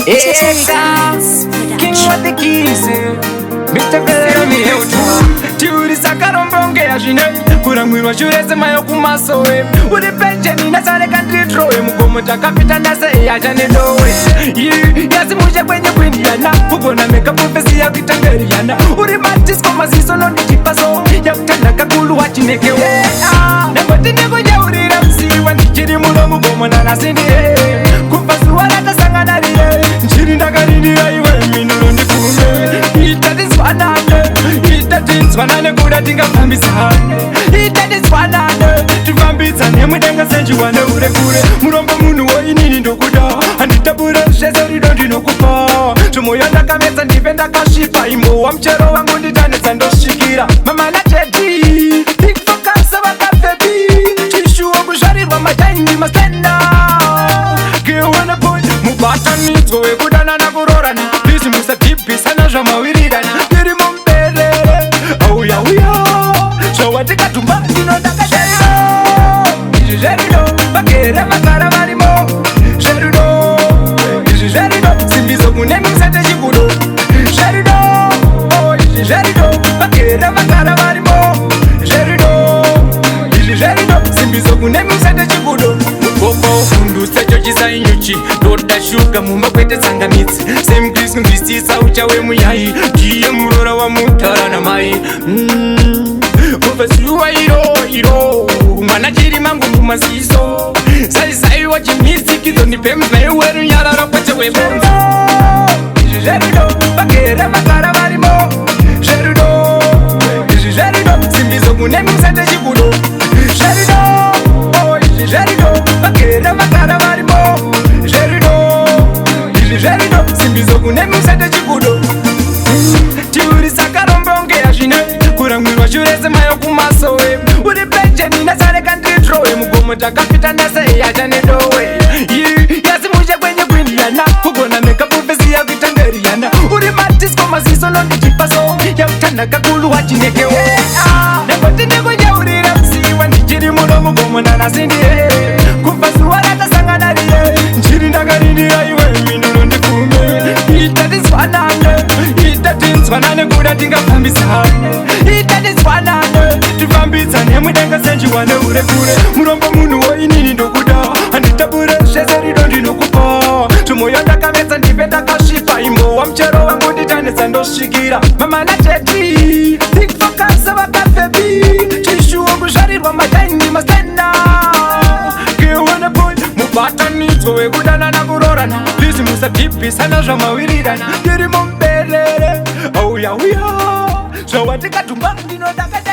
King what the keys Mr. Pelé mi eutu Tiuri sakarombonge ya jine Kurangwirwa shureze mayo kumasowe Uri peche nina sare country trowe Mugomo takapita nase ya jane dowe Yasi muje kwenye kwindiana Kukona meka pufesi ya kitangeriana Uri matis koma ziso no nijipaso Ya kutanda kakulu wachinekewe Nangoti niko ya urira msiwa Nchiri mulo mugomo na nasindi Kupasu wala tasanga nariye Nchiri ndakarindira iwe minulo ndikume Itadiswanane kuda tingafambisane Itadiswanane tifambisane mudenga senjiwane ure kure Murombo munu woinini ndokuda Anditabure sheze rido ndinokupa Tumoyo ndakamesa ndive ndakashipa Imo wa mchero wangu nditanesa ndoshikira Mama na teti Think focus wakafebi Tishu okusharirwa majaini masenda Kiwana boy Mubata nitwo wekudana na kurorana Pisi musa tipi sana jamawirirana Kiri mumbele Auya uya Shawatika tumba Dino daka sherido Iji sherido Bakere makara marimo Sherido Iji sherido Simbizo kunemi msete shikudo Sherido Iji sherido Bakere makara marimo Sherido Iji sherido Simbizo kunemi msete shikudo Popo fundu secho chisa inyuchi Doda shuga mumba kwete sangamitsi Same Kristu ngistisa uchawe muyayi Kiye murora wa mutara na mai Mufasiwa iro Mwana chiri mangu mumasiso Sai wa chimisi kizo nipembe Weru nyarara pache webonzo Jerido Bakere makara marimo Jerido Jerido Simbizo kunemi msete chikudo Jerido Jerido Bakere makara marimo Jerido Simbizo kunemi msete chikudo Tiuri sakarombonge ya jine Kurangwirwa shureze mayo kumasowe Uri peche nina sare country trowe Mugomo takapita nase ya jane dowe Yasi muje kwenye kwindiana Kugona meka pufesi ya kitangeriana Uri matis koma ziso no nijipaso Ya utana kakulu wachinekewe Nekoti niko ya urira msiwa Nijiri mulo mugomo na nasindi Kupasu wala tasanga nariye Nchiri ndakarindira iwe minulo ndikume Itadiswanane kuda tingafambisane Itadiswanane tifambisane mudenga senjiwane ure kure Murombo munu woinini ndokuda Anditabure sheze rido ndinokupa Tumoyo ndakamesa ndive ndakashipa Imo wa mchero wangu nditanesa ndoshikira Mama na teti Think focus wakafebi Tishu okusharirwa majaini masenda Kiwana boy Mubata nitwo wekudana na kurorana Pisi musa tipi sana jamawirirana Kiri mumbelele Auya uya Shawatika tumba ndino dakade